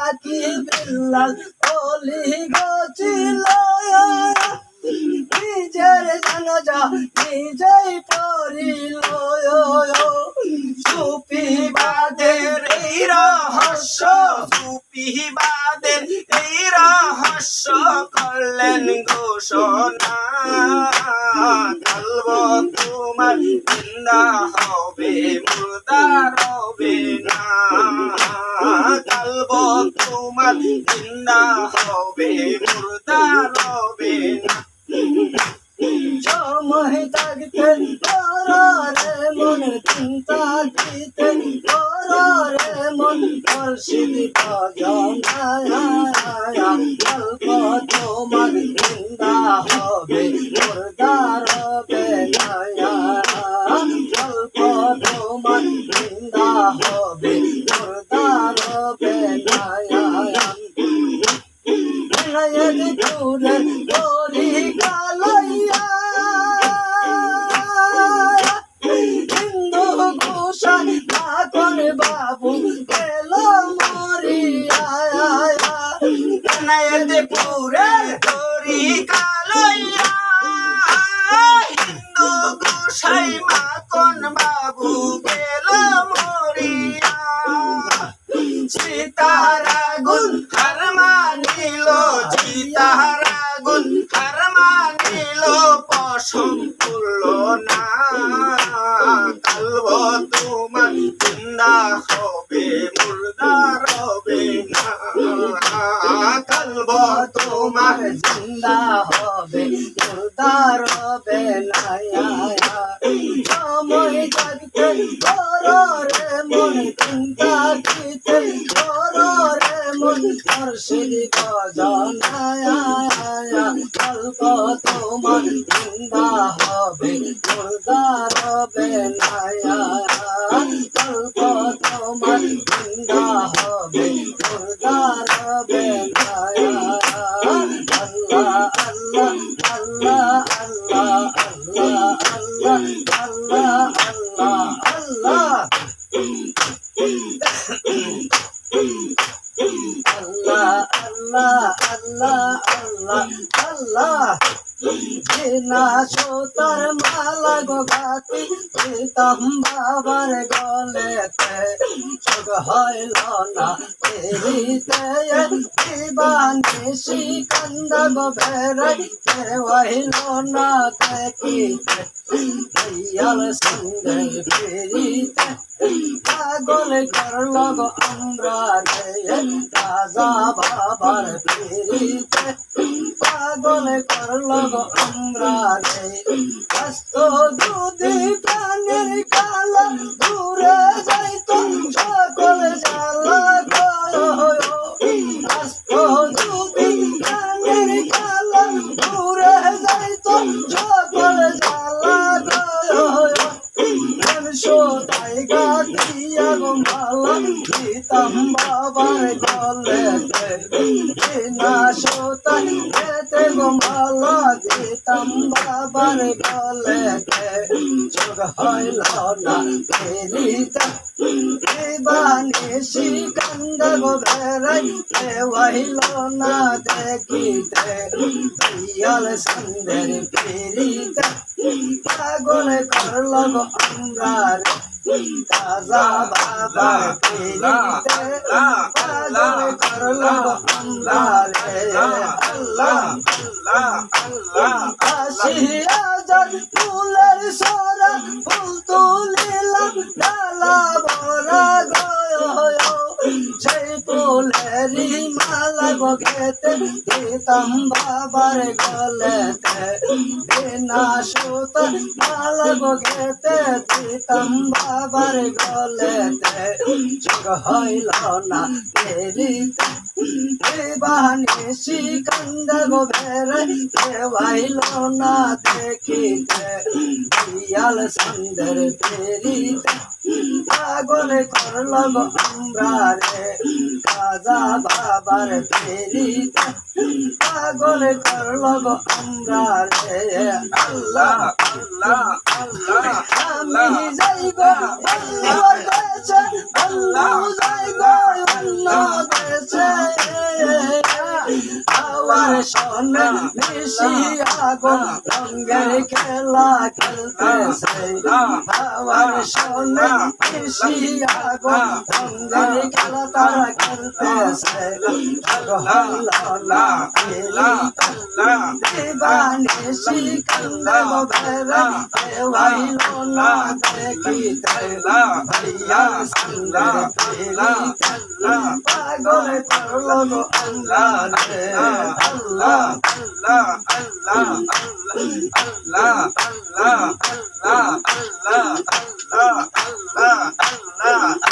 পাখি বিল্লাল ওলি গছিল নিজের জানাজা নিজেই পড়িল সুফিবাদের এই রহস্য সুফিবাদের এই রহস্য করলেন ঘোষণা কালব তোমার জিন্দা হবে মুর্দা রবে না কালব তোমার জিন্দা হবে মুর্দা রবে না সময় থাকতে রে মন চিন্তা দিতে রে মন মুর্শিদ গল্প তোমার জিন্দা হবে মুর্দা রবে না গল্প তোমার জিন্দা হবে মুর্দা রবে না গরি কালাইয়া হিন্দু ঘোষা এখন বাবু গেল মরিয়া পুরে গরি কালাইয়া হিন্দু ঘোষাই মাখন বাবু গেল মরিয়া সীতারা গুণ হার মানিল সীতারা গুণ হার মানিল পশম তুলল না কালব তোমার জিন্দা হবে মুর্দা রবে না কালব তোমার জিন্দা হবে মুর্দা রবে না সময় জাগতে রে মন চিন্তা দিতে রে মন মুর্শিদ গল্প তোমার জিন্দা হবে মুর্দা রবে না গল্প তোমার জিন্দা হবে মুর্দা রবে না আল্লাহ আল্লাহ আল্লাহ আল্লাহ আল্লাহ আল্লাহ আল্লাহ আল্লাহ আল্লাহ আল্লাহ আল্লাহ আল্লাহ না সোতার মালা গাতি দিতাম বাবার গলেতে চোখ হইল না তেরিতে দিবানিশি কান্দা গো বেড়াইতে হইল না দেখিতে দয়াল সঙ্গে ফিরিতে পাগল করল গো আমরা রে রাজা বাবার ফিরিতে পাগল করল গো আমরা রে কষ্ট যদি প্রাণের কালা দূরে যাইতো সকল জ্বালা কষ্ট যদি প্রাণের কালা দূরে যাইতো সকল জ্বালা সোতাই গাতিয়া গো মালা দিতাম বাবার গলেতে বিনা সোতাই গেতে গো মালা দিতাম বাবার গলেতে চোখ হইল না ফেরিতে দিবানিশি কান্দা গো বেড়াইতে হইল না দেখিতে দয়াল সন্ধ্যের ফিরিতে পাগল করল গো আমরা রে রাজা বাবা ফিরিতে পাগল করল গো আমরা রে আল্লাহ আল্লাহ আল্লাহ ৮০,০০০ ফুলের সোরা ফুল তুলিলাম ডালা ভরা গয় সেই ফুলেরই মালা গো গেতে দিতাম বাবার গলেতে বিনা সুতার মালা গো গেতে দিতাম বাবার গলেতে চোখ হইল না ফেরিতে দিবানিশি কান্দা গো বেড়াইতে হইল না দেখিতে দয়াল সন্ধ্যের ফেরিতে পাগল করল গো আমরা রে খাজা বাবার ফেরিতে পাগল করলো গো আমরা রে আল্লাহ আল্লাহ আল্লাহ আমি যাই গো অন্য দেশে আল্লাহ যাই গো অন্য দেশে আওয়ার শোনে মিশিয়া গো রঙের খেলা খেলতেছে আওয়ার শোনে মিশিয়া গো রঙের খেলা তারা খেলতেছে দিবানিশি কান্দে গো বেড়া দেওয়াইল না দেখিতে ভাইয়া সঙ্গে ফেরিতে পাগল করলো গো আল্লাহ রে আল্লাহ আল্লাহ আল্লাহ আল্লাহ আল্লাহ আল্লাহ আল্লাহ আল্লাহ আল্লাহ আল্লাহ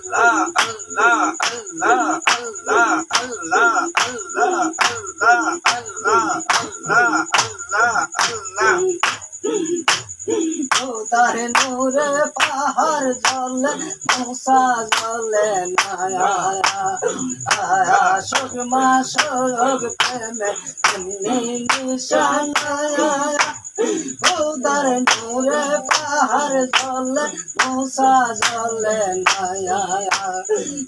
Allah, Allah, Allah, Allah, Allah, Allah, Allah, Allah, Allah, Allah, খোদার নূরে পাহাড় জলে মুসা জলে নায়া আয়া সুগমা সুগ প্রেমে এমনি নিশানায়া খোদার নূরে পাহাড় জলে মুসা জলে নায়া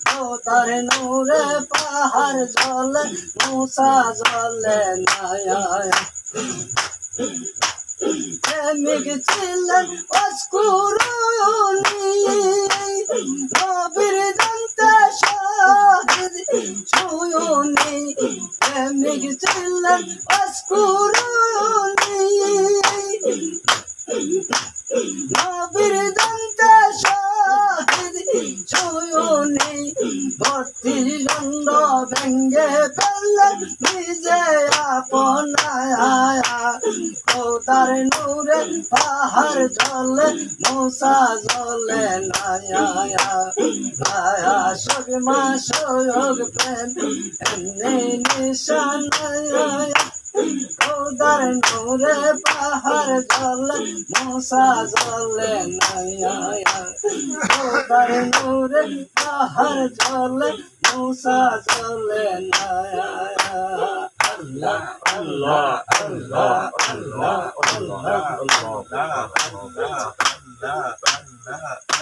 খোদার নূরে পাহাড় জলে মুসা জলে নায়া প্রেমিক ছিলেন অস্কুরুনি নবীর জানতে শাহিদ ছুঁয়ুনি প্রেমিক ছিলেন অস্কুরুনি নবীর জানতে শাহিদ ছুঁয়ুনি ভর্তি দণ্ড ভেঙ্গে ফেললেন নিজে আপনায়া খোদার নূরে পাহাড় জলে মুসা জলে নায়া আয়া সুগমা সুগ প্রেম এমনি নিশানায়া খোদার নূরে পাহাড় জলে মুসা জলে নায়া খোদার নূরে পাহাড় জলে মুসা জলে নায়া Allah, Allah, Allah, Allah, Allah, Allah, Allah,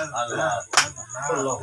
Allah, Allah,